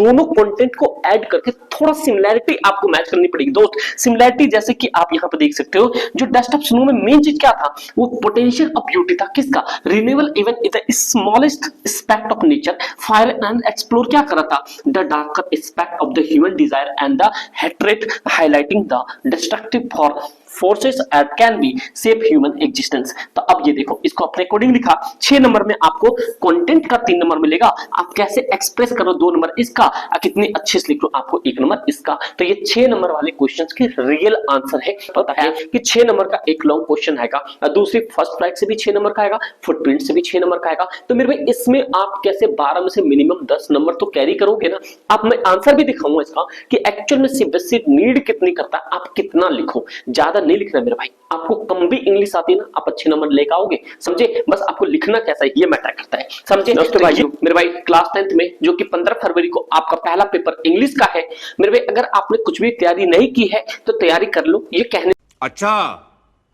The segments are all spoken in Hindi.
दोनों कंटेंट को ऐड करके थोड़ा सिमिलैरिटी आपको मैच करनी पड़ेगी दोस्त। सिमिलैरिटी जैसे कि आप यहाँ पे देख सकते हो, जो डेस्कटॉप स्नो में मेन चीज क्या था, वो पोटेंशियल ऑफ ब्यूटी था। किसका? Renewable even in the smallest aspect of nature. Fire and explore क्या कर रहा था? The darker aspect of the human desire and the hatred, highlighting the destructive forces eight can be safe human existence. तो अब ये देखो, इसको अपने अकॉर्डिंग लिखा। 6 नंबर में आपको कंटेंट का 3 नंबर मिलेगा, आप कैसे एक्सप्रेस करो 2 नंबर इसका, कितने अच्छे से लिखो आपको 1 नंबर इसका। तो ये 6 नंबर वाले क्वेश्चंस के रियल आंसर है। पता है कि 6 नंबर का एक लॉन्ग क्वेश्चन आएगा, दूसरी फर्स्ट फ्लाइट से भी 6 नंबर का आएगा, फुटप्रिंट से भी 6 नंबर का आएगा। तो मेरे भाई इसमें आप कैसे 12 में से मिनिमम 10 नंबर तो कैरी करोगे ना। आप मैं आंसर भी दिखाऊंगा इसका कि एक्चुअल में सीबीएसई नीड कितनी करता है, आप कितना लिखो, ज्यादा नहीं लिखना मेरे भाई। आपको कम भी इंग्लिश आती है ना, आप अच्छे नंबर लेकर आओगे, समझे। बस आपको लिखना कैसा है ये मैटर करता है, समझे। दोस्तों भाई मेरे भाई क्लास 10th में जो कि 15 फरवरी को आपका पहला पेपर इंग्लिश का है मेरे भाई, अगर आपने कुछ भी तैयारी नहीं की है तो तैयारी कर लो। ये कहने अच्छा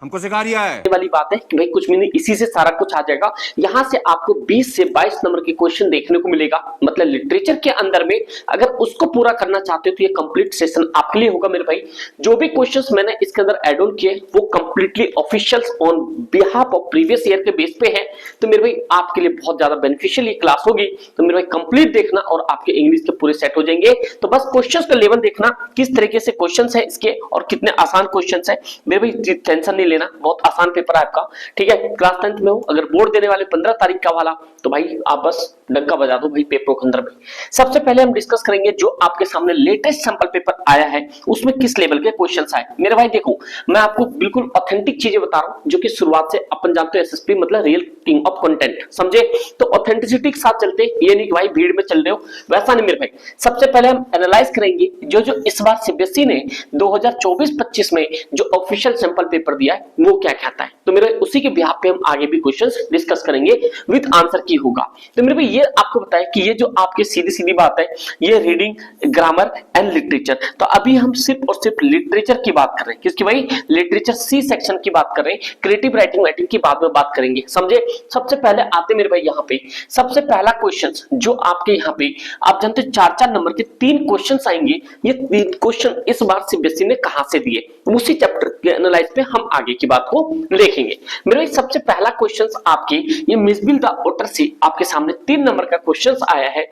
हमको सिखा रिया है वाली बात है कि भाई कुछ भी नहीं, इसी से सारा कुछ आ जाएगा। यहां से आपको 20 से 22 नंबर के क्वेश्चन देखने को मिलेगा, मतलब लिटरेचर के अंदर में। अगर उसको पूरा करना चाहते हो तो ये कंप्लीट सेशन आपके लिए होगा मेरे भाई। जो भी क्वेश्चंस मैंने इसके अंदर ऐड ऑन किए वो completely officials on behalf of previous year के बेस पे है। तो मेरे भाई आपके लिए बहुत ज्यादा बेनिफिशियल ये क्लास होगी। तो मेरे भाई कंप्लीट देखना और आपके इंग्लिश के पूरे सेट हो जाएंगे। तो बस क्वेश्चन का लेवल देखना किस तरीके से क्वेश्चन है इसके और कितने आसान क्वेश्चन है। मेरे भाई टेंशन नहीं लेना, बहुत आसान पेपर है आपका, ठीक है। क्लास 10th में हो, अगर बोर्ड देने वाले 15 तारीख का वाला, तो भाई आप बस डंका बजा दो भाई पेपर के अंदर में। सबसे पहले हम डिस्कस करेंगे जो आपके सामने लेटेस्ट सैंपल पेपर आया है उसमें किस लेवल के क्वेश्चंस आए। मेरे भाई देखो, मैं आपको बिल्कुल ऑथेंटिक चीजें बता रहा हूं जो कि शुरुआत से अपन जानते हैं एसएसपी मतलब रियल किंग ऑफ कंटेंट, समझे। तो ऑथेंटिसिटी के साथ चलते, ये नहीं कि भाई भीड़ में चल रहे हो, वैसा नहीं मेरे भाई। सबसे पहले हम एनालाइज करेंगे जो इस बार सीबीएसई ने 2024-25 में जो ऑफिशियल सैंपल पेपर दिया है वो क्या कहता है। तो मेरे उसी के बिहाफ पे हम आगे भी क्वेश्चंस डिस्कस करेंगे विद आंसर की होगा। तो मेरे भाई ये आपको बताया कि ये जो आपके सीधी सीधी बात है, ये रीडिंग, ग्रामर एंड लिटरेचर। तो अभी हम सिर्फ और सिर्फ लिटरेचर की बात कर रहे हैं, किसकी भाई? लिटरेचर सी सेक्शन की बात कर रहे हैं। क्रिएटिव राइटिंग की बाद में बात करेंगे, समझे। सबसे पहले आते मेरे भाई यहाँ पे सबसे पहला क्वेश्चन जो आपके यहाँ पे आप जानते 4-4 नंबर के 3 क्वेश्चन आएंगे। ये 3 क्वेश्चन इस बार सीबीएसई ने कहां से दिए, उसी चैप्टर के एनालाइज पे हम आगे की बात को देखेंगे। मेरे भाई सबसे पहला क्वेश्चन आपके ये मिसबिल द ओटर से आपके सामने 3 नंबर का क्वेश्चन आया है।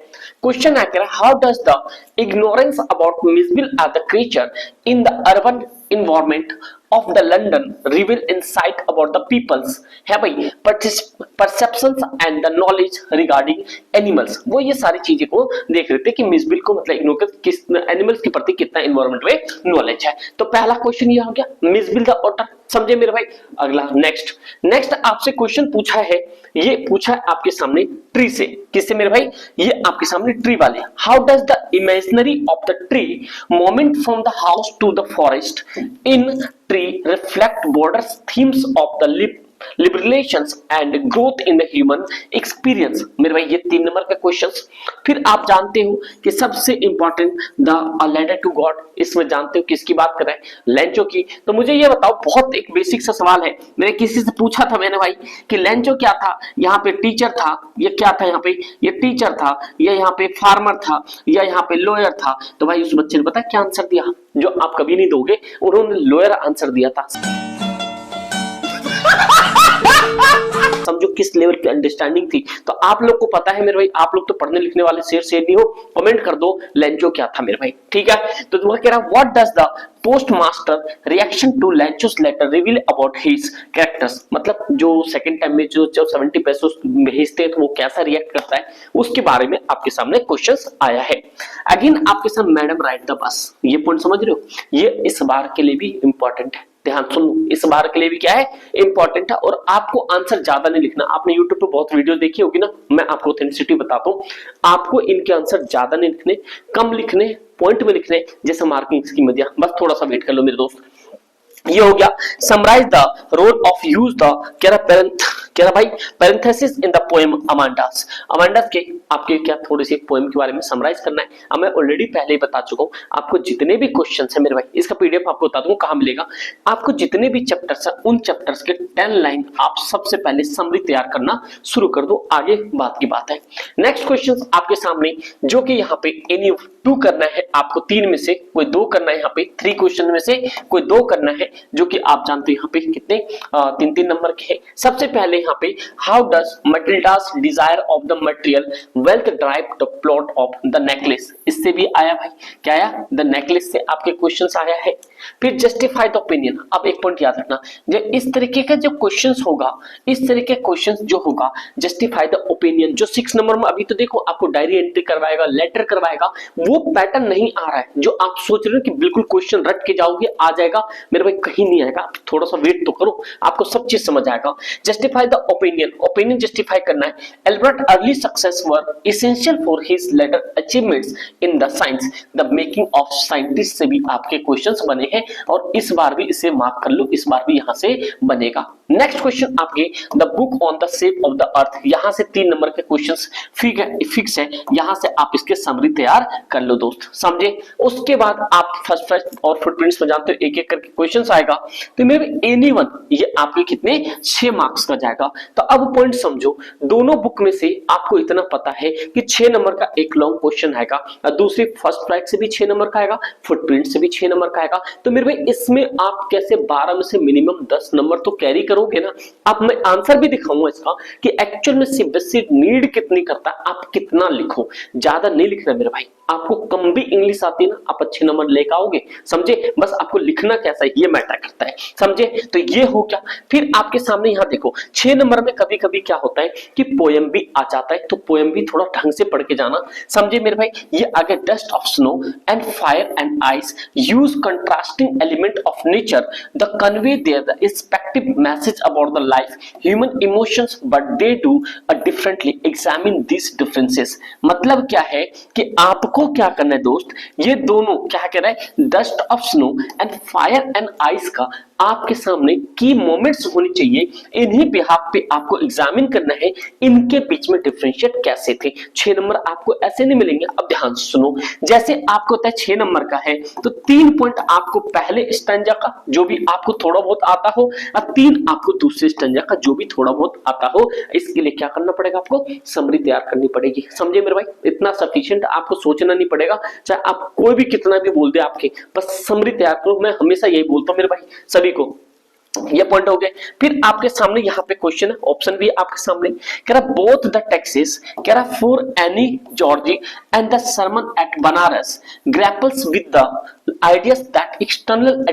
क्वेश्चन आकर how does the ignorance about Mijbil as the creature in the urban environment of the London reveal insight about the people's है भाई perceptions and the knowledge regarding animals। वो ये सारी चीजें को देख रहे थे कि मिसबिल को मतलब इग्नोर कर किस एनिमल्स के प्रति कितना एनवायरमेंट में नॉलेज है। तो पहला क्वेश्चन ये हो गया मिसबिल द ओटर, समझे मेरे भाई। अगला नेक्स्ट आपसे क्वेश्चन पूछा है, ये पूछा है आपके सामने ट्री से। किससे मेरे भाई? ये आपके सामने ट्री वाले। How does the imaginary of the tree moment from the house to the forest in tree reflect borders themes of the liberations and growth in the human experience. मेरे भाई ये 3 नंबर का क्वेश्चंस। फिर आप जानते हो कि सबसे important the letter to God, इसमें जानते हो किसकी बात कर रहे हैं? लेंचो की। तो मुझे ये बताओ, बहुत एक बेसिक सा सवाल है, मैंने किसी से पूछा था मैंने भाई कि लेंचो क्या था? यहाँ पे टीचर था, ये क्या था? यहाँ पे ये टीचर था, ये यहाँ पे फार्मर था, या यहाँ पे लॉयर था। तो भाई उस बच्चे ने पता क्या आंसर दिया जो आप कभी नहीं दोगे, उन्होंने लॉयर आंसर दिया था। समझो किस लेवल की अंडरस्टैंडिंग थी। तो आप लोग को पता है मेरे भाई, आप लोग तो पढ़ने लिखने वाले शेर नहीं हो, कमेंट कर दो लेंचो क्या था मेरे भाई, ठीक है। तो वो कह रहा what does the postmaster reaction to Lencho's letter reveal about his characters, मतलब जो सेकंड टाइम में जो 70 पैसे भेजते हैं तो वो कैसा रिएक्ट करता है उसके बारे में आपके सामने क्वेश्चंस आया है। अगेन आपके सामने मैडम राइट द बस, ये पॉइंट समझ रहे हो, ये इस बार के लिए भी इंपॉर्टेंट है। ध्यान सुनो, इस बार के लिए भी क्या है? इंपॉर्टेंट है। और आपको आंसर ज्यादा नहीं लिखना, आपने यूट्यूब पे बहुत वीडियो देखी होगी ना, मैं आपको ऑथेंटिसिटी बताता हूँ। आपको इनके आंसर ज्यादा नहीं लिखने, कम लिखने, पॉइंट में लिखने, जैसे मार्किंग स्कीम में दिया, बस थोड़ा सा वेट कर लो मेरे दोस्त। ये हो गया summarise the role of use the character कह रहा भाई parenthesis in the poem Amanda's, Amanda's के आपके क्या थोड़ी सी पोएम के बारे में समराइज करना है। अब मैं ऑलरेडी पहले ही बता चुका हूं आपको जितने भी क्वेश्चंस हैं मेरे भाई, इसका पीडीएफ आपको बता दूंगा कहां मिलेगा। आपको जितने भी चैप्टर्स हैं उन चैप्टर्स के 10 लाइन आप सबसे पहले समरी तैयार करना शुरू कर दो, आगे बात की बात है। नेक्स्ट क्वेश्चंस आपके सामने जो कि यहाँ पे एनी 2 करना है आपको, 3 में से कोई 2 करना है, यहाँ पे 3 क्वेश्चन में से कोई 2 करना है, जो कि आप जानते हो यहाँ पे कितने 3-3 नंबर के हैं। सबसे पहले यहाँ पे how does Matilda's desire of the material wealth drive the plot of the necklace, इससे भी आया भाई, क्या आया, द नेकलेस से आपके क्वेश्चंस आया है। फिर जस्टिफाई द ओपिनियन, अब एक पॉइंट याद रखना, जो इस तरीके का जो क्वेश्चंस होगा, इस तरीके क्वेश्चंस जो होगा जस्टिफाई द ओपिनियन, जो 6 नंबर में अभी तो देखो आपको डायरी एंट्री करवाएगा, लेटर करवाएगा, वो पैटर्न नहीं आ रहा है जो आप सोच रहे हो कि बिल्कुल क्वेश्चन रट के जाओगे आ जाएगा, मेरे भाई कहीं नहीं आएगा, थोड़ा सा वेट तो करो, आपको सब चीज समझ आएगा। Justify the opinion, opinion justify करना है। Albert early success were essential for his later achievements in the science the making of scientist से भी आपके क्वेश्चंस बने हैं और इस बार भी इसे मार्क कर लो, इस बार भी यहां से बनेगा। नेक्स्ट क्वेश्चन आपके the book on the shape of the earth, यहां से 3 नंबर के क्वेश्चंस फिक्स है, यहां से आप इसके समरी तैयार कर लो दोस्त, समझे। उसके बाद आप फर्स्ट और फुटप्रिंट्स में जानते हो एक एक करके क्वेश्चंस आएगा, तो मेरे एनीवन ये आपके कितने 6 मार्क्स का जाएगा। तो अब पॉइंट समझो, दोनों बुक में से आपको इतना पता है कि 6 नंबर का एक लॉन्ग क्वेश्चन आएगा, दूसरी फर्स्ट राइट से भी 6 नंबर का आएगा, फुटप्रिंट से भी 6 नंबर का आएगा, तो मेरे भाई इसमें आप कैसे 12 में से मिनिमम 10 नंबर तो कैरी करोगे ना। अब मैं आंसर भी दिखाऊंगा इसका कि एक्चुअल में सीबीएसई नीड कितनी करता है, आप कितना लिखो, ज्यादा नहीं लिखना मेरे भाई, आपको कम भी इंग्लिश आती है ना, आप अच्छे नंबर लेकर आओगे, समझे। बस आपको लिखना कैसा है ये मैटर करता है, समझे। तो ये हो गया। फिर आपके सामने यहाँ देखो 6 नंबर में कभी कभी क्या होता है कि पोएम भी आ जाता है, तो पोएम भी थोड़ा ढंग से पढ़ के जाना, समझे मेरे भाई। ये आगे dust of snow and fire and ice use contrasting element of nature the convey there the respective message about the life human emotions but they do differently examine this differences. मतलब क्या है कि आप को क्या करना है दोस्त, ये दोनों क्या कह रहा है, dust of snow and fire and ice का आपके सामने की मोमेंट्स होनी चाहिए, इन्हीं बिहाफ पे आपको एग्जामिन करना है, इनके बीच में डिफरेंशिएट कैसे थे। 6 नंबर आपको ऐसे नहीं मिलेंगे। अब ध्यान से सुनो, जैसे आपको होता है 6 नंबर का है तो 3 पॉइंट आपको पहले स्टैंजा का जो भी आपको थोड़ा बहुत आता हो और 3 आपको दूसरे स्टैंजा का जो भी थोड़ा बहुत आता हो। इसके लिए क्या करना पड़ेगा, आपको समरी तैयार करनी पड़ेगी, समझे मेरे भाई। इतना सफिशिएंट आपको सोचना नहीं पड़ेगा, चाहे आप कोई भी कितना भी बोल दे आपके, बस समरी तैयार करो। मैं हमेशा यही बोलता हूं मेरे भाई सभी को, ये पॉइंट हो गए। फिर आपके सामने यहाँ पे क्वेश्चन है, ऑप्शन भी आपके सामने, कह रहा बोथ द टेक्सेस, कह रहा फॉर एनी जॉर्जी and the sermon at Benares grapples with the ideas that external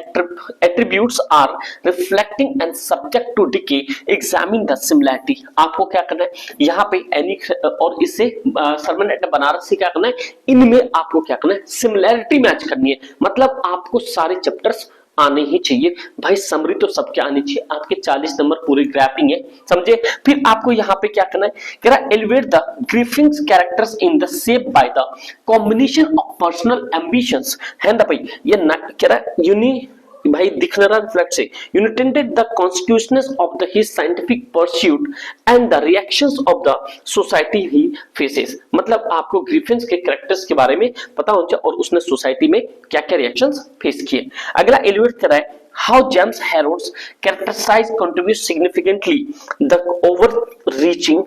attributes are reflecting and subject to decay examine the similarity. आपको क्या करना है यहाँ पे एनी और इससे सरमन एट बनारस से क्या करना है, इनमें आपको क्या करना है, सिमिलैरिटी मैच करनी है। मतलब आपको सारे चैप्टर्स आने ही चाहिए भाई, समरी तो सबके आनी चाहिए। आपके 40 नंबर पूरी ग्रैपिंग है, समझे। फिर आपको यहाँ पे क्या करना है, कह रहा elevate the Griffin's characters in the shape by the combination of personal ambitions है ना भाई। ये कह रहा यूनि भाई दिखनरा रिफ्लेक्ट से unintended the constitutions of the his scientific pursuit and the reactions of the society he faces. मतलब आपको ग्रिफिन्स के कैरेक्टर्स के बारे में पता होना चाहिए और उसने सोसाइटी में क्या क्या रिएक्शंस फेस किए। अगला एलिवेट कर रहा है how James Herriot's characterise contribute significantly the overreaching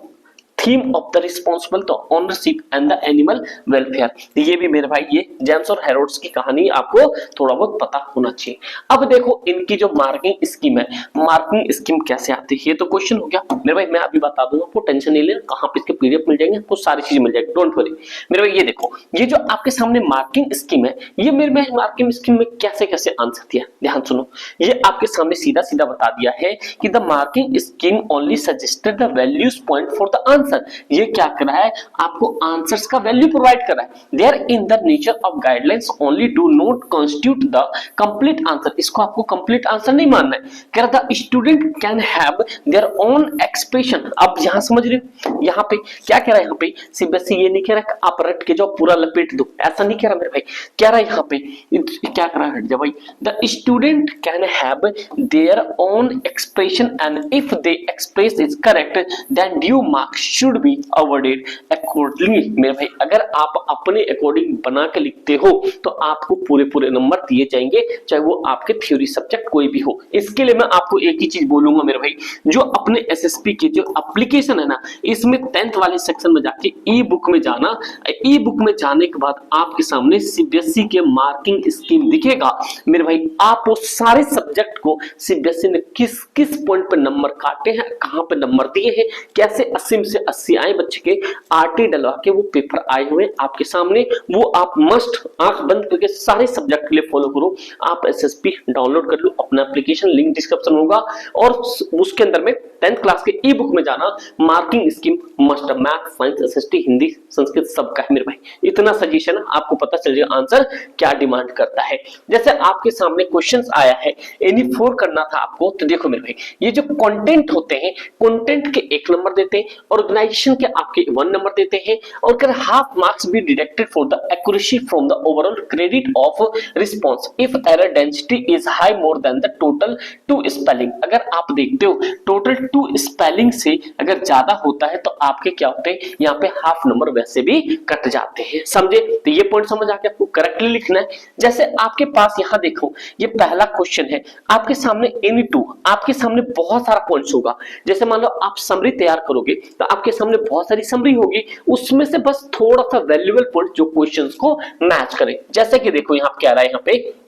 theme of the responsible the ownership and the animal welfare. ये भी मेरे भाई ये जेम्स और हेरोड्स की कहानी आपको थोड़ा बहुत पता होना चाहिए। अब देखो इनकी जो मार्किंग स्कीम है, मार्किंग स्कीम कैसे आती है, ये तो क्वेश्चन हो गया मेरे भाई, मैं अभी बता दूंगा, आपको टेंशन नहीं लेना, कहां पे इसके पीडीएफ मिल जाएंगे, आपको सारी चीजें मिल जाएगी, डोंट वरी मेरे भाई। ये देखो ये जो आपके सामने मार्किंग स्कीम है, ये मेरे भाई मार्किंग स्कीम में कैसे कैसे आंसर दिया, ध्यान सुनो। ये आपके सामने सीधा सीधा बता दिया है कि the marking scheme only suggested the values point for the answer. Answer. ये क्या कर रहा है, आपको आंसर्स का वैल्यू प्रोवाइड कर रहा है। There in the nature of guidelines only do not constitute the complete answer, इसको आपको कंप्लीट आंसर नहीं मानना है। कह रहा था student can have their own expression. अब यहां समझ रहे हो, यहां पे क्या कह रहा है, यहाँ पे सीबीएसई ये नहीं कह रहा आप रट के जाओ पूरा लपेट दो, ऐसा नहीं कह रहा मेरे भाई। कह रहा है यहाँ पे क्या कह रहा है, हट जा भाई, the student can have their own expression and if they express is correct then due marks should be awarded accordingly. मेरे भाई अगर आप अपने अकॉर्डिंग बना के लिखते हो तो आपको पूरे पूरे नंबर दिए जाएंगे, चाहे वो आपके थ्योरी सब्जेक्ट कोई भी हो। इसके लिए मैं आपको एक ही चीज बोलूंगा मेरे भाई, जो अपने एसएसपी के जो एप्लीकेशन है ना, इसमें 10th वाले सेक्शन में जाके ई बुक में जाना। ई बुक में जाने के बाद आपके सामने सीबीएसई के मार्किंग स्कीम दिखेगा मेरे भाई। आप वो सारे सब्जेक्ट को सीबीएसई ने किस किस पॉइंट पे नंबर काटे हैं, कहां पे नंबर दिए हैं, कैसे 80 में से 80 आए बच्चे के, आरटी डलवा के वो पेपर आए हुए आपके सामने। वो आप मस्ट आंख बंद करके सारे सब्जेक्ट के लिए फॉलो करो। आप एसएसपी डाउनलोड कर लो, अपना एप्लीकेशन लिंक डिस्क्रिप्शन में होगा, और उसके अंदर में 10th क्लास के ई बुक में जाना, marking scheme must, math science SST Hindi Sanskrit सबका है मेरे भाई। इतना सजेशन आपको पता चल जाएगा आंसर क्या डिमांड करता है। जैसे आपके सामने क्वेश्चंस आया है, एनी 4 करना था आपको, तो देखो मेरे भाई ये जो कंटेंट होते हैं, कंटेंट के 1 नंबर देते हैं, ऑर्गेनाइजेशन के आपके 1 नंबर देते हैं, और कर half marks be deducted for the accuracy from the overall credit of response if error density is high more than the total 2 spelling. अगर आप देखते हो टोटल 2 स्पेलिंग से अगर ज्यादा होता है तो आपके क्या होते हैं, यहाँ पे हाफ नंबर वैसे भी कट जाते हैं। समझे? तो ये पॉइंट समझ आके आपको करेक्टली लिखना है। जैसे आपके पास यहाँ देखो ये पहला क्वेश्चन है, आपके सामने एनी 2, आपके सामने बहुत सारा पॉइंट्स होगा। जैसे मान लो आप समरी तैयार करोगे तो आपके सामने बहुत सारी समरी होगी, उसमें से बस थोड़ा सा वैल्यूएबल पॉइंट जो क्वेश्चंस को मैच करे। जैसे कि देखो यहाँ क्या रहा है, यहाँ पे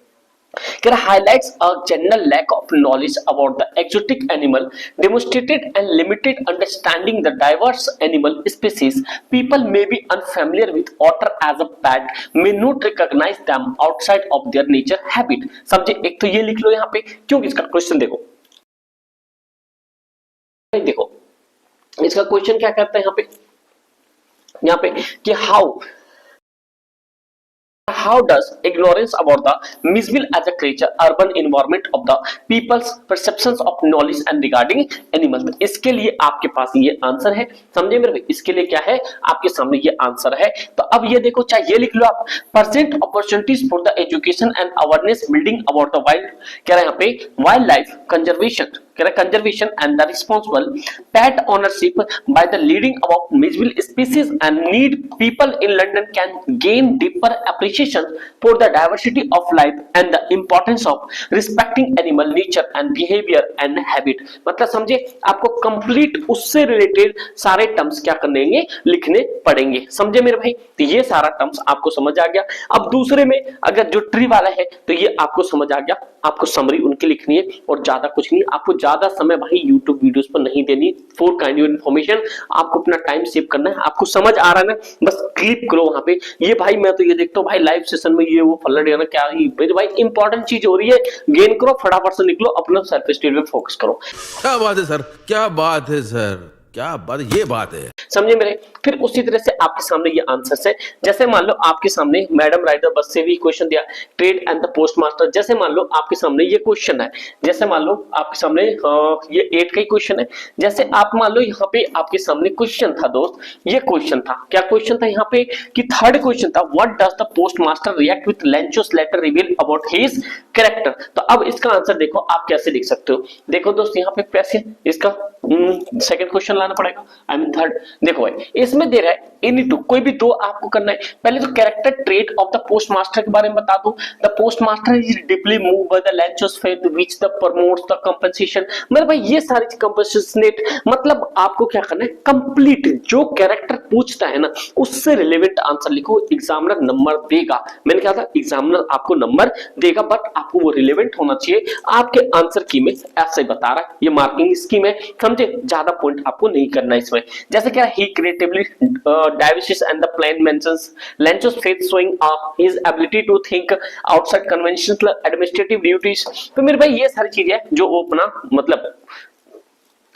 highlights a general lack of knowledge about the exotic animal, demonstrated and limited understanding the diverse animal species. People may be unfamiliar with otter as a pet, may not recognize them outside of their nature habit. समझे? एक तो ये लिख लो यहाँ पे, क्योंकि इसका क्वेश्चन देखो, देखो इसका क्वेश्चन क्या करता है यहाँ पे कि how does ignorance about the misville as a creature urban environment of the people's perceptions of knowledge and regarding animals। इसके लिए आपके पास ये आंसर है। समझे मेरे भाई? इसके लिए क्या है, आपके सामने ये आंसर है। तो अब ये देखो, चाहे ये लिख लो आप, present opportunities for the education and awareness building about the wild, कह रहा है यहाँ पे वाइल्ड लाइफ कंजर्वेशन, कह रहा है conservation and the responsible pet ownership by the leading about Mijbil species and need people in London can gain deeper appreciation for the diversity of life and the importance of respecting animal nature and behaviour and habit. मतलब समझे, आपको कंप्लीट उससे रिलेटेड सारे टर्म्स क्या करने लिखने पड़ेंगे। समझे मेरे भाई? तो ये सारा टर्म्स आपको समझ आ गया। अब दूसरे में अगर जो ट्री वाला है तो ये आपको समझ आ गया, आपको समरी उनकी लिखनी है और ज्यादा कुछ नहीं। आपको ज्यादा समय भाई YouTube वीडियोस पर नहीं देनी। फॉर काइंड ऑफ इन्फॉर्मेशन आपको अपना टाइम सेव करना है। आपको समझ आ रहा है ना, बस क्लिक करो वहां पे। ये भाई मैं तो ये देखता हूँ भाई लाइव सेशन में ये वो फल्ला डेना क्या ही भाई इंपॉर्टेंट चीज हो रही है, गेन करो, फटाफट से निकलो, अपना सेल्फ स्टडी पे फोकस करो। क्या बात है सर, क्या बात है सर, क्या बात, ये बात है। समझे मेरे? फिर उसी तरह से आपके सामने ये आंसर्स है। जैसे मान लो आपके सामने मैडम राइडर बस से भी क्वेश्चन दिया, trade and the post master. जैसे मान लो आपके सामने ये क्वेश्चन है, जैसे मान लो आपके सामने ये 8 का ही क्वेश्चन है। जैसे आप मान लो यहाँ पे आपके सामने क्वेश्चन था दोस्त, ये क्वेश्चन था, क्या क्वेश्चन था यहाँ पे कि 3rd क्वेश्चन था, what does the post master react with Lencho's letter reveal about his character. तो अब इसका आंसर देखो आप कैसे लिख सकते हो। देखो दोस्त यहाँ पे कैसे इसका 2nd क्वेश्चन लाना पड़ेगा, आई मीन 3rd। देखो भाई इसमें दे रहा है एनी 2, कोई भी 2 आपको करना है। पहले तो character trait of the post master के बारे में बता दो। The post master is deeply move by the Lencho's faith which the promotes the compensation. मतलब भाई ये सारी कंपनसेशनेट, मतलब आपको क्या करना है, कंप्लीट जो कैरेक्टर पूछता है ना उससे रिलेवेंट आंसर लिखो। एग्जामिनर नंबर देगा, मैंने कहा था एग्जामिनर आपको नंबर देगा, बट आपको वो रिलेवेंट होना चाहिए आपके आंसर की में। ऐसे ही बता रहा है, ये मार्किंग स्कीम है। समझे? ज्यादा पॉइंट आपको नहीं करना इसमें। जैसे क्या ही creatively diverses and the plan mentions Lencho's faith showing his ability to think outside conventional administrative duties। तो मेरे भाई ये सारी चीजें जो वो अपना मतलब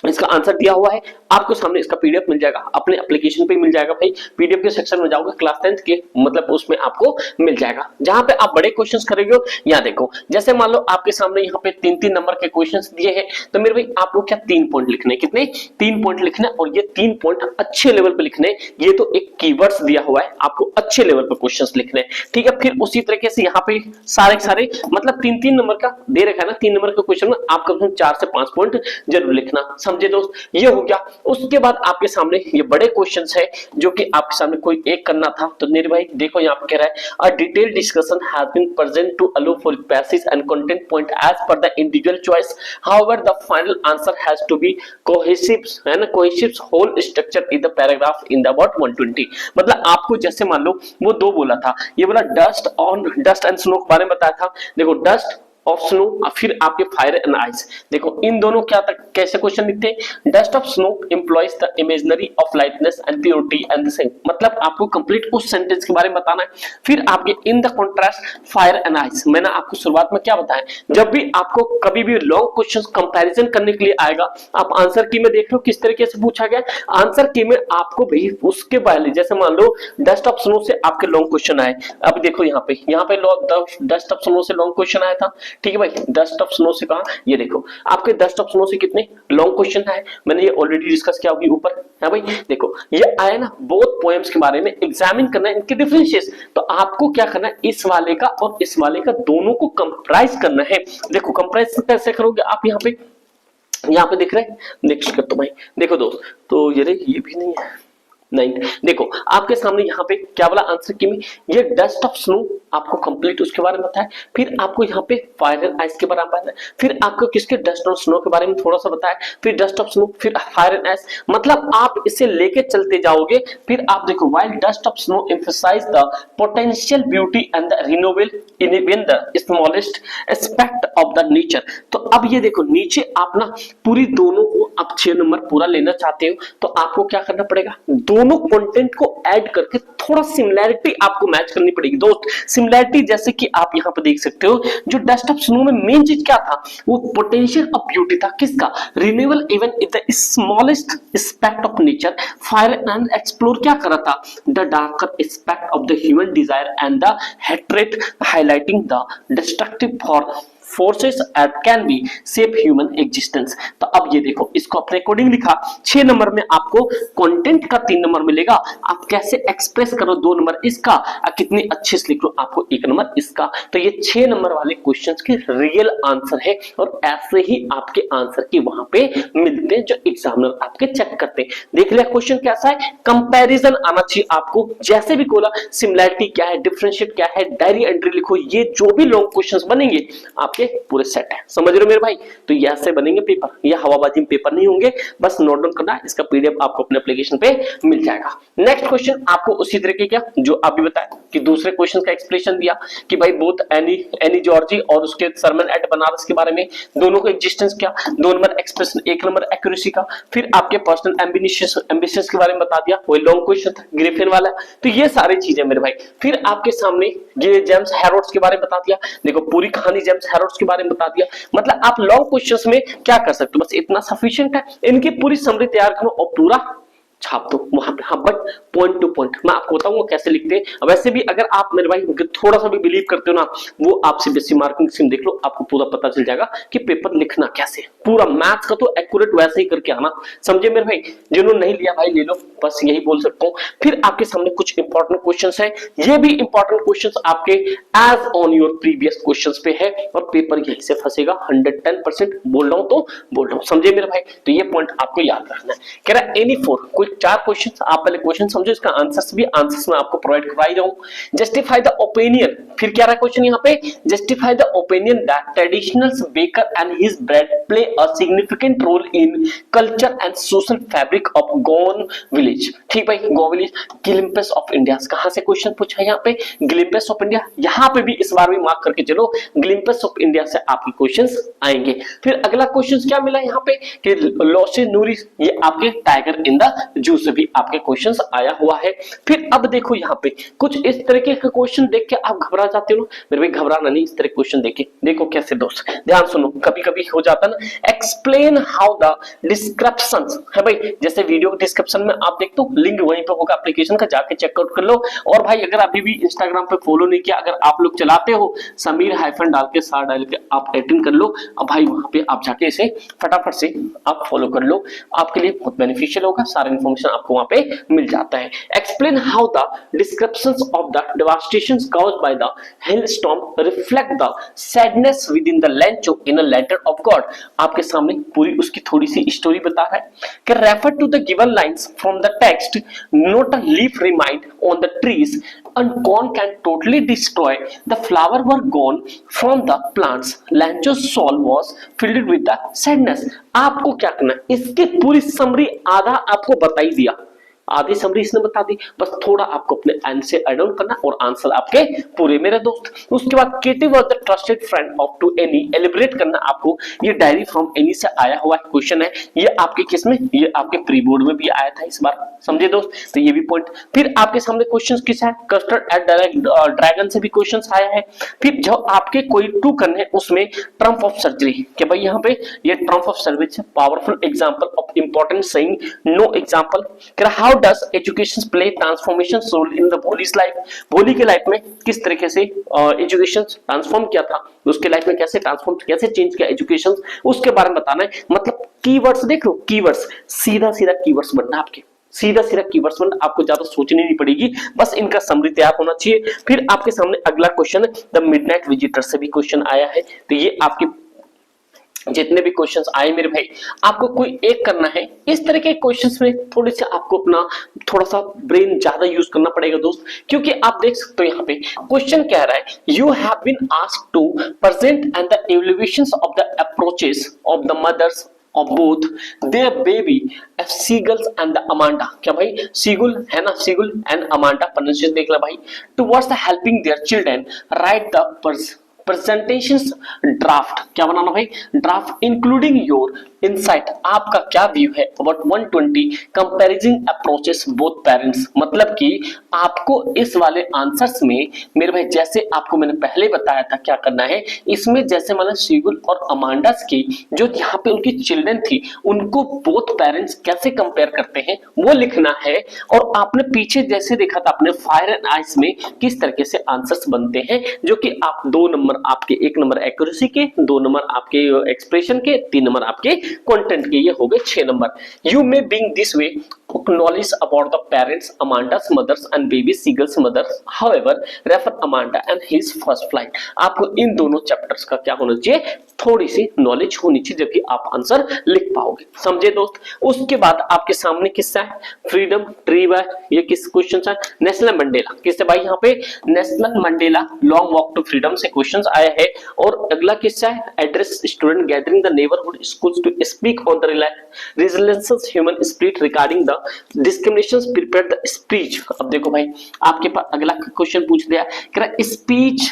इसका आंसर दिया हुआ है आपको सामने, इसका पीडीएफ मिल जाएगा, अपने एप्लीकेशन पे मिल जाएगा भाई, पीडीएफ के सेक्शन में जाओगे क्लास 10th के, मतलब उसमें आपको मिल जाएगा, जहां पे आप बड़े क्वेश्चंस करोगे। यहाँ देखो, जैसे मान लो आपके सामने यहाँ पे 3-3 नंबर के क्वेश्चंस दिए हैं, तो मेरे भाई आप लोग क्या 3 पॉइंट लिखने, कितने 3 पॉइंट लिखने, और ये 3 पॉइंट अच्छे लेवल पे लिखने। ये तो एक कीवर्ड्स दिया हुआ है, आपको अच्छे लेवल पे क्वेश्चंस लिखने, ठीक है। फिर उसी तरीके से यहाँ पे सारे मतलब 3-3 नंबर का दे रखा है ना, 3 नंबर के क्वेश्चन में आपको 4 से 5 पॉइंट जरूर लिखना, समझे दोस्त। ये हो गया। उसके बाद आपके सामने ये बड़े क्वेश्चंस है जो कि आपके सामने कोई एक करना था, तो मेरे भाई देखो यहाँ पे कह रहा है a detailed discussion has been present to allow for passage and content point as per the individual choice, however the final answer has to be cohesive, है ना, cohesive whole structure in the paragraph in the about 120। मतलब आपको जैसे मान लो वो 2 बोला था, ये बोला डस्ट एंड स्नो के बारे में बताया था, देखो डस्ट ऑफ स्नो, फिर आपके फायर एंड आइस, देखो इन दोनों क्या तक कैसे क्वेश्चन लिखते हैं, dust of snow employees the imaginary of lightness and purity and the same, मतलब आपको कंप्लीट उस सेंटेंस के बारे में बताना है। फिर आपके in the contrast fire and ice, मैंने आपको शुरुआत में क्या बताया, जब भी आपको कभी भी लॉन्ग क्वेश्चन कंपैरिजन करने के लिए आएगा, आप आंसर की में देख लो किस तरीके से पूछा गया, आंसर की में आपको भाई उसके पहले, जैसे मान लो डस्ट ऑफ स्नो से आपके लॉन्ग क्वेश्चन आए, अब देखो यहाँ पे डस्ट ऑफ स्नो से लॉन्ग क्वेश्चन आया था, ठीक है भाई, डस्ट ऑफ स्नो से कहा, ये देखो आपके डस्ट ऑफ स्नो से कितने लॉन्ग क्वेश्चन है, मैंने ये ऑलरेडी डिस्कस किया होगी ऊपर, है भाई। देखो ये आया ना, बोथ पोएम्स के बारे में एग्जामिन करना है, इनके डिफरेंशिएस, तो आपको क्या करना है, इस वाले का और इस वाले का दोनों को कंप्राइज करना है। देखो कंप्राइज कैसे करोगे आप, यहाँ पे दिख रहे हैं, नेक्स्ट कर तो भाई, देखो दोस्त, तो ये भी नहीं है, नहीं देखो आपके सामने यहाँ पे क्या बोला आंसर की में, ये डस्ट ऑफ स्नो आपको कंप्लीट उसके बारे में बताया, फिर आपको यहाँ पे फायर एंड आइस के बारे में बताया, फिर आपको किसके डस्ट ऑफ स्नो के बारे में थोड़ा सा बताया, फिर डस्ट ऑफ स्नो, फिर फायर एंड आइस, मतलब आप इसे लेके चलते जाओगे। फिर आप देखो while dust of snow emphasise the potential beauty and the renewable in the smallest aspect of the nature, तो अब ये देखो नीचे आप ना पूरी दोनों को आप 6 नंबर पूरा लेना चाहते हो, तो आपको क्या करना पड़ेगा, दोनों कंटेंट को ऐड करके थोड़ा सिमिलैरिटी आपको मैच करनी पड़ेगी दोस्त। सिमिलैरिटी जैसे कि आप यहाँ पे देख सकते हो, जो डस्ट ऑफ स्नो में मेन चीज क्या था, वो पोटेंशियल ऑफ ब्यूटी था, किसका, renewable even in the smallest aspect of nature. Fire and explore क्या कर रहा था, the darker aspect of the human desire and the hatred, highlighting the destructive forces eight can be safe human existence. तो अब ये देखो इसको अपने अकॉर्डिंग लिखा, 6 नंबर में आपको कंटेंट का 3 नंबर मिलेगा, आप कैसे एक्सप्रेस करो 2 नंबर इसका, कितने अच्छे से लिख लो आपको 1 नंबर इसका। तो ये 6 नंबर वाले क्वेश्चंस के रियल आंसर है, और ऐसे ही आपके आंसर के वहां पे मिलते हैं जो एग्जामिनर आपके चेक करते हैं। देख लिया क्वेश्चन कैसा है, कंपैरिजन आना चाहिए आपको, जैसे भी बोला सिमिलैरिटी क्या है, डिफरेंशिएट क्या है, डायरी एंट्री लिखो, ये जो भी लॉन्ग क्वेश्चंस बनेंगे आपके पूरे सेट है, समझ रहे हो मेरे भाई। तो ये ऐसे बनेंगे पेपर, ये हवाबाजी में पेपर नहीं होंगे, बस नोट डाउन करना है, इसका पीडीएफ आपको अपने एप्लीकेशन पे मिल जाएगा। नेक्स्ट क्वेश्चन आपको उसी तरीके का जो अभी बताया कि दूसरे क्वेश्चन का एक्सप्लेनेशन दिया कि भाई बोथ एनी जॉर्जी और उसके सरमन एट बनारस के बारे में, दोनों को एग्जिस्टेंस क्या, 2 नंबर एक्सप्रेशन, 1 नंबर एक्यूरेसी का, फिर आपके पर्सनल एम्बिशंस के बारे में बता दिया, वही लॉन्ग क्वेश्चन था ग्रिफिन वाला। तो ये सारी चीजें मेरे भाई, फिर आपके सामने ये जेम्स हैरोल्ड्स के बारे में बता दिया, देखो पूरी कहानी जेम्स हैरोल्ड्स के बारे में बता दिया, मतलब आप लॉन्ग क्वेश्चंस में क्या कर सकते हो, बस इतना सफिशिएंट है, इनकी पूरी समरी तैयार करो और पूरा छाप दो वहां पे। हाँ बट पॉइंट टू पॉइंट मैं आपको बताऊंगा कैसे लिखते हैं। वैसे भी अगर आप मेरे भाई थोड़ा सा भी बिलीव करते हो ना, वो आप सीबीएसई मार्किंग सिम देख लो, आपको पूरा पता चल जाएगा कि पेपर लिखना कैसे, पूरा मैथ्स का तो एक्यूरेट वैसे ही करके आना, समझे मेरे भाई। जिन्होंने नहीं लिया भाई ले लो, बस यही बोल सकता हूँ। फिर आपके सामने कुछ इंपॉर्टेंट क्वेश्चंस है, ये भी इंपॉर्टेंट क्वेश्चंस आपके as on your previous questions पे है, और पेपर यहीं से फंसेगा 110%, बोल रहा हूँ तो बोल रहा हूँ, समझे मेरे भाई। तो ये पॉइंट आपको याद रखना है। कह रहा है एनी 4 कोई 4 क्वेश्चंस, आप पहले क्वेश्चन समझो, इसका आंसर्स भी आंसर्स में आपको प्रोवाइड करवाई रहा हूं। जस्टिफाई द ओपिनियन, फिर क्या रहा क्वेश्चन यहाँ पे, justify the opinion that traditional baker and his bread play a significant role in culture and social fabric of Goan village. ठीक भाई, Goa village, glimpse of India, कहां से क्वेश्चन पूछा है यहाँ पे, ग्लिम्पस ऑफ इंडिया, यहाँ पे भी इस बार भी मार्क करके चलो, ग्लिम्पस ऑफ इंडिया से आपके क्वेश्चंस आएंगे। फिर अगला क्वेश्चन क्या मिला यहाँ पे कि लॉसे नूरी, ये आपके टाइगर इन द जू से भी आपके क्वेश्चंस आया हुआ है। फिर अब देखो यहाँ पे कुछ इस तरीके के क्वेश्चन देख के आप घबरा जाते हो, मेरे भाई घबराना नहीं, इस तरह क्वेश्चन देखे देखो कैसे दोस्त, ध्यान सुनो, कभी कभी हो जाता है ना, एक्सप्लेन हाउ द डिस्क्रिप्शन है भाई, जैसे वीडियो के डिस्क्रिप्शन में आप देखते हो लिंक वहीं पे होगा एप्लीकेशन का, जाके चेकआउट कर लो। और भाई अगर अभी भी इंस्टाग्राम पे फॉलो नहीं किया, अगर आप लोग चलाते हो समीर हाइफन डाल के सार डाल के आप 18 कर लो, अब भाई वहां पे आप जाके इसे फटाफट से आप फॉलो कर लो, आपके लिए बहुत बेनिफिशियल होगा, सारा इन्फॉर्मेशन आपको वहां पे मिल जाता है। Explain how the descriptions of the devastations caused by the hailstorm reflect the sadness within the lencho in a letter of God। आपके सामने पूरी उसकी थोड़ी सी स्टोरी बता रहा है कि refer to the given lines from the text, not a leaf remained on the trees and corn can totally destroy the flower were gone from the plants, lencho's soul was filled with the sadness। आपको क्या करना है, इसकी पूरी समरी आधा आपको बता ही दिया, आधी समरी इसने बता दी, बस थोड़ा आपको अपने एंड से ऐड ऑन करना और आंसर आपके पूरे मेरे दोस्त। उसके बाद Kitty was the trusted friend of to Anne, elaborate करना आपको, ये डायरी फ्रॉम एनी से आया हुआ क्वेश्चन है, ये आपके किस में, ये आपके प्री बोर्ड में भी आया था इस बार, समझे दोस्त, तो ये भी पॉइंट। फिर आपके सामने क्वेश्चन किस है, कस्टर्ड एट ड्रैगन से भी क्वेश्चन आया है। फिर जो आपके कोई टू करने उसमें ट्रम्प ऑफ सर्जरी के भाई यहाँ पे ये triumph of surgery powerful example of important saying, no example. How does education play transformation role in the Bholi's life, Bholi के लाइफ में किस तरीके से एजुकेशन ट्रांसफॉर्म किया था, उसके लाइफ में कैसे ट्रांसफॉर्म, कैसे चेंज किया एजुकेशन, उसके बारे में बताना है। मतलब कीवर्ड्स देख लो, कीवर्ड्स सीधा सीधा कीवर्ड्स बनना आपके, सीधा सीधा कीवर्ड्स बनना, आपको ज्यादा सोचनी नहीं पड़ेगी, बस इनका समरी तैयार होना चाहिए। फिर आपके सामने अगला क्वेश्चन है, द मिडनाइट विजिटर से भी क्वेश्चन आया है, तो ये आपके जितने भी क्वेश्चंस आए मेरे भाई आपको कोई एक करना है। इस तरह के क्वेश्चंस में थोड़ी सी आपको अपना थोड़ा सा ब्रेन ज्यादा यूज करना पड़ेगा दोस्त, क्योंकि आप देख सकते हो यहाँ पे क्वेश्चन कह रहा है you have been asked to present and the evaluations of the approaches of the mothers of both their baby as seagulls and the amanda, क्या भाई सीगुल है ना, सीगुल एंड अमांडा प्रोनाउंसिएशन देख ला भाई, towards the helping their children write the presentations draft, क्या बनाना भाई ड्राफ्ट, इंक्लूडिंग योर इनसाइट, आपका क्या व्यू है about 120 comparison approaches both parents, मतलब कि आपको इस वाले आंसर्स में मेरे भाई जैसे आपको मैंने पहले बताया था क्या करना है, इसमें जैसे मतलब सीगुल और अमांडास की जो यहाँ पे उनकी चिल्ड्रन थी उनको बोथ पेरेंट्स कैसे कंपेयर करते हैं वो लिखना है। और आपने पीछे जैसे देखा था अपने फायर एंड आइस में किस तरीके से आंसर्स बनते हैं, जो कि आप 2 नंबर आपके, 1 नंबर एक्यूरेसी के, 2 नंबर आपके एक्सप्रेशन के, 3 नंबर आपके कंटेंट के, ये हो गए 6 number. You may being this way knowledge about the parents Amanda's mothers and baby Seagull's mothers, however refer Amanda and his first flight। आपको इन दोनों चैप्टर्स का क्या होना चाहिए, थोड़ी सी नॉलेज होनी चाहिए, जबकि आप आंसर लिख पाओगे, समझे दोस्त। उसके बाद आपके सामने किससा है, फ्रीडम ट्री है, ये किस क्वेश्चन है, नेशनल मंडेला, किससे भाई यहाँ पे Nelson Mandela long walk to freedom से क्वेश्चन आया है। और अगला किससा है, address student gathering the neighbourhood schools to speak on the resilience human spirit regarding the discriminations prepare the speech. अब देखो भाई आपके पास अगला क्वेश्चन पूछ दिया कि speech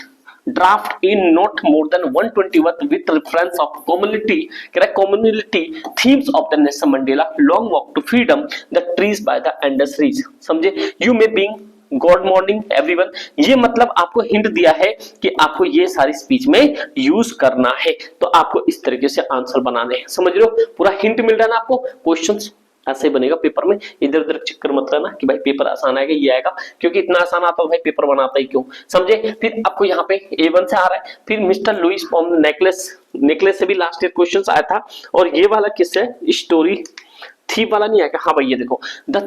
draft in not more than 120 word with reference of community themes of the Nelson Mandela long walk to freedom the trees by the Adrienne Rich, समझे। You may being good morning everyone, ये मतलब आपको हिंट दिया है कि आपको ये सारी स्पीच में यूज करना है, तो आपको इस तरीके से आंसर बनाने हैं, समझ रहे हो, पूरा हिंट मिल रहा है ना आपको। क्वेश्चंस ऐसे बनेगा पेपर में, इधर उधर चक्कर मत लेना कि भाई पेपर आसान आएगा ये आएगा, क्योंकि इतना आसान आता है भाई पेपर बनाता ही क्यों, समझे। फिर आपको यहाँ पे A1 से आ रहा है, फिर मिस्टर लुइस फ्रॉम नेकलेस से भी लास्ट ईयर क्वेश्चन आया था। और ये वाला किससे, स्टोरी थीफ वाला नहीं आएगा, हाँ भाई ये देखो द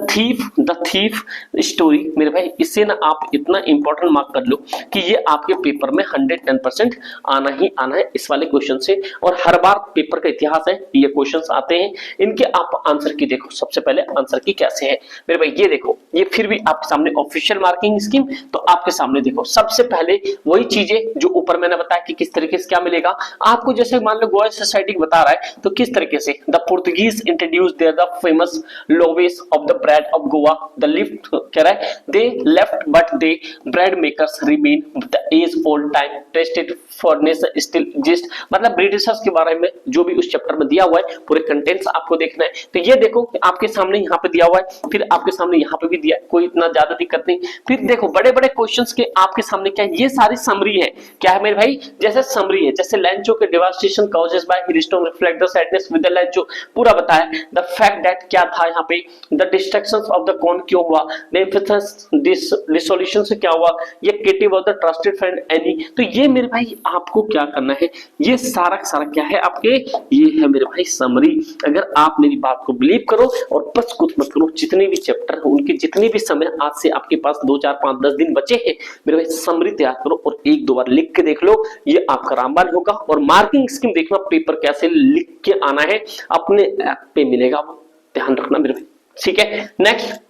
थीफ स्टोरी, मेरे भाई इससे ना आप इतना इंपॉर्टेंट मार्क कर लो कि ये आपके पेपर में 110% आना ही आना है इस वाले क्वेश्चन से। और हर बार पेपर का इतिहास है, ये क्वेश्चंस आते हैं, इनके आप आंसर की देखो, सबसे पहले आंसर की कैसे है मेरे भाई, ये देखो ये फिर भी आपके सामने ऑफिशियल मार्किंग स्कीम, तो आपके सामने देखो सबसे पहले वही चीजें जो ऊपर मैंने बताया कि किस तरीके से क्या मिलेगा आपको। जैसे मान लो गोयल सोसाइटी बता रहा है, तो किस तरीके से the Portuguese introduce there the famous loaves of the bread of Goa, the left कह रहा है they left but they bread makers remain the age old time tested furnaces still exist. मतलब ब्रिटिशर्स के बारे में जो भी उस चैप्टर में दिया हुआ है पूरे कंटेंट्स आपको देखना है। तो ये देखो आपके सामने यहाँ पे दिया हुआ है, फिर आपके सामने यहाँ पे भी दिया है, कोई इतना ज्यादा दिक्कत नहीं। फिर देखो बड़े बड़े क्वेश्चंस के आपके सामने क्या है, ये सारी समरी है। क्या है मेरे भाई, जैसे समरी है, जैसे लेंचो के devastation causes by hailstorm reflect the sadness with the Lencho, पूरा बताया। द फैक्ट दैट क्या था यहाँ पे, the destructions of the corn क्यों हुआ, द एम्फेसिस डिसोल्यूशन से क्या हुआ, ये Kitty was the trusted friend Anne. तो ये मेरे भाई आपको क्या करना है, ये सारा सारा क्या है आपके, ये है मेरे भाई समरी। अगर आप मेरी बात को बिलीव करो और बस कुछ मत करो, जितने भी चैप्टर हैं उनके जितने भी समय आज से आपके पास 2 4 5 10 दिन बचे हैं, मेरे भाई समरी तैयार करो और 1-2 बार लिख के देख लो, ये आपका रामबाण होगा। और मार्किंग स्कीम देखना, पेपर कैसे लिख के आना है अपने ऐप पे मिलेगा, वो ध्यान रखना मेरे भाई, ठीक है। नेक्स्ट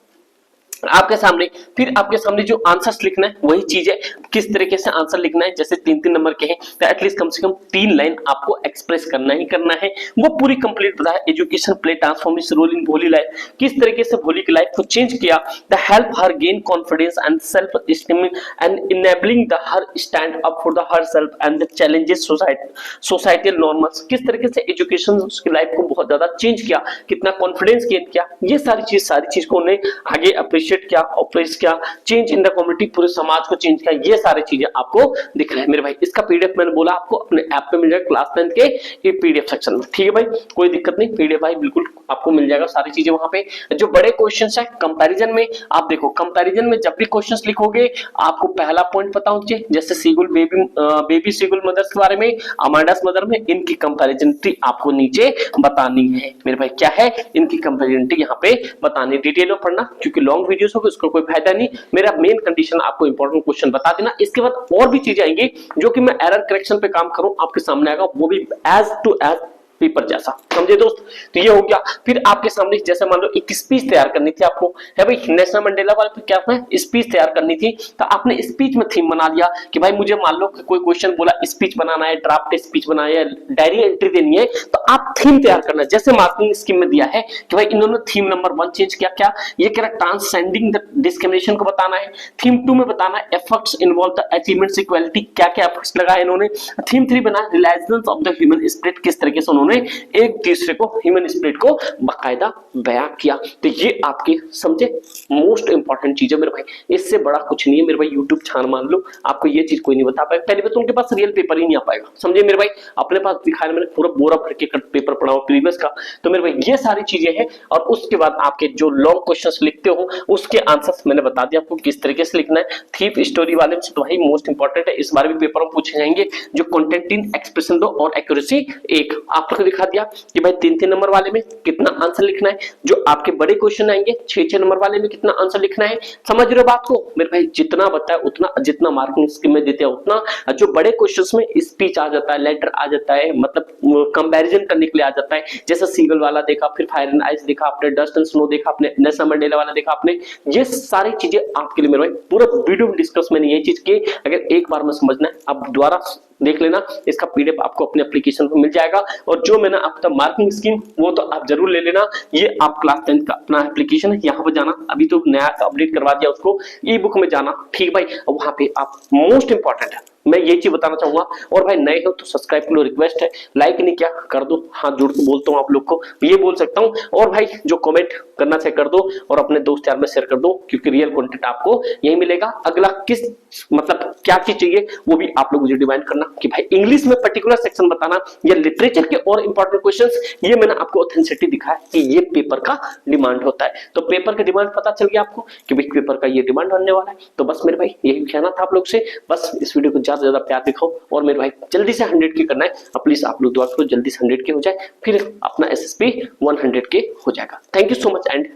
आपके सामने, फिर आपके सामने जो आंसर्स लिखना है वही चीज है, किस तरीके से आंसर लिखना है। जैसे 3-3 नंबर के हैं तो एटलीस्ट कम से कम 3 लाइन आपको एक्सप्रेस करना ही करना है, वो पूरी कंप्लीट बताया। Education play transformation role in Bholi life, किस तरीके से भोली की लाइफ को चेंज किया। The help her gain confidence and self esteem and enabling the her stand up for the her self and the challenges societal norms, किस तरीके से एजुकेशन उसकी लाइफ को बहुत ज्यादा चेंज किया, कितना कॉन्फिडेंस गेन किया, ये सारी चीज को उन्हें आगे अप्रिशिएट क्या, ऑपरेट क्या, चेंज इन द कम्युनिटी, पूरे समाज को चेंज किया, ये सारी चीजें आपको दिख रहा है मेरे भाई। इसका पीडीएफ मैंने बोला आपको अपने ऐप पे मिल जाएगा क्लास 10 के ये पीडीएफ सेक्शन में, ठीक है भाई, कोई दिक्कत नहीं, पीडीएफ भाई बिल्कुल आपको मिल जाएगा सारी चीजें वहां पे। जो बड़े क्वेश्चंस है कंपैरिजन में, आप देखो कंपैरिजन में जब भी क्वेश्चंस लिखोगे आपको पहला पॉइंट पता होना चाहिए, जैसे सीगुल बेबी सीगुल मदर्स के बारे में, अमांडास मदर में, इनकी कंपैरिजन आपको नीचे बतानी है मेरे भाई। क्या है, इनकी कंपैरिजन यहाँ पे बतानी, डिटेल में पढ़ना, क्योंकि लॉन्ग वीडियोस हो उसको कोई फायदा नहीं। मेरा मेन कंडीशन आपको इंपॉर्टेंट क्वेश्चन बता देना, इसके बाद और भी चीजें आएंगी जो कि मैं एरर करेक्शन पे काम करूं आपके सामने आएगा, वो भी एज टू एज पेपर जैसा, समझे दोस्त। तो ये हो गया। फिर आपके सामने जैसे मान लो एक स्पीच तैयार करनी थी आपको, है भाई नेल्सन मंडेला वाले पे क्या था, स्पीच तैयार करनी थी, तो आपने स्पीच में थीम बना लिया कि भाई मुझे मान लो कि कोई क्वेश्चन बोला स्पीच बनाना है, ड्राफ्ट स्पीच बनाना है, डायरी एंट्री देनी है, तो आप थीम तैयार करना। जैसे मार्किंग स्कीम में दिया है कि भाई इन्होंने थीम नंबर 1 चेंज किया, क्या ये कह रहा ट्रांससेंडिंग द डिस्क्रिमिनेशन को बताना है, थीम 2 में बताना है efforts involve the achievements equality, क्या क्या एफर्ट्स लगाए इन्होंने, थीम 3 बना Reliance of the human spirit, किस तरीके से उन्होंने एक तीसरे को ह्यूमन स्पिरिट को बाकायदा बयां किया। तो ये आपके समझे मोस्ट इंपॉर्टेंट चीज है मेरे भाई, इससे बड़ा कुछ नहीं है मेरे भाई। यूट्यूब छान मान लो, आपको ये चीज कोई नहीं बता पाएगा, पहले तो उनके पास रियल पेपर ही नहीं आ पाएगा, समझे मेरे भाई। अपने पास दिखाया मैंने पूरा बोरा भर के पेपर पढ़ा हुआ प्रीवियस का, तो मेरे भाई ये सारी चीजें हैं। और उसके बाद आपके जो लॉन्ग क्वेश्चंस लिखते हो उसके आंसर्स मैंने बता दिया आपको किस तरीके से लिखना है। थीफ स्टोरी वाले में तो भाई मोस्ट इंपॉर्टेंट है, इस बार भी पेपर में पूछे जाएंगे, जो कंटेंट इन एक्सप्रेशन 2 और एक्यूरेसी 1 आपको दिखा दिया कि भाई 3-3 नंबर वाले में कितना आंसर लिखना है, जो आपके बड़े क्वेश्चन आएंगे 6-6 नंबर वाले में कितना आंसर लिखना है। समझ रहे हो बात को मेरे भाई, जितना बताया उतना, जितना मार्किंग स्कीम में देते हैं उतना। जो बड़े क्वेश्चंस में स्पीच आ जाता है, लेटर आ जाता है, मतलब कंपैरिजन करने के लिए आ जाता है, जैसे सीगल वाला देखा, फिर फायर एंड आइस देखा आपने, डस्ट एंड स्नो देखा आपने, नेल्सन मंडेला वाला देखा आपने, ये सारी चीजें आपके लिए मेरे भाई पूरा वीडियो में डिस्कस मैंने ये चीज की। अगर एक बार में समझना है आप दोबारा देख लेना, इसका पीडीएफ आपको अपने एप्लीकेशन पर मिल जाएगा। और जो मैंने आपका मार्किंग स्कीम वो तो आप जरूर ले लेना, ये आप क्लास 10 का अपना एप्लीकेशन है, यहाँ पर जाना, अभी तो नया अपडेट करवा दिया उसको, ई बुक में जाना, ठीक भाई। वहां पे आप मोस्ट इंपॉर्टेंट है मैं ये चीज बताना चाहूंगा। और भाई नए हो तो सब्सक्राइब कर लो, रिक्वेस्ट है, लाइक नहीं किया कर दो, हाथ जोड़ के बोलता हूँ आप लोग को, ये बोल सकता हूँ। और भाई जो कमेंट करना चाहिए कर दो और अपने दोस्त यार में शेयर कर दो, क्योंकि रियल कंटेंट आपको यही मिलेगा। अगला किस मतलब क्या चीज चाहिए वो भी आप लोग मुझे डिमांड करना कि भाई इंग्लिश में पर्टिकुलर सेक्शन बताना या लिटरेचर के और इंपॉर्टेंट क्वेश्चंस, ये मैंने आपको ऑथेंटिसिटी दिखाया कि ये पेपर का डिमांड होता है। तो पेपर का डिमांड पता चल गया आपको कि भाई पेपर का ये डिमांड बनने वाला है। तो बस मेरे भाई यही कहना था आप लोग से, बस इस वीडियो को ज्यादा से ज्यादा प्यार दिखाओ और मेरे भाई जल्दी से 100 के करना है। प्लीज आप लोग दुआ करो जल्दी से 100 के हो जाए, फिर अपना SSP 100 के हो जाएगा। Thank you so much and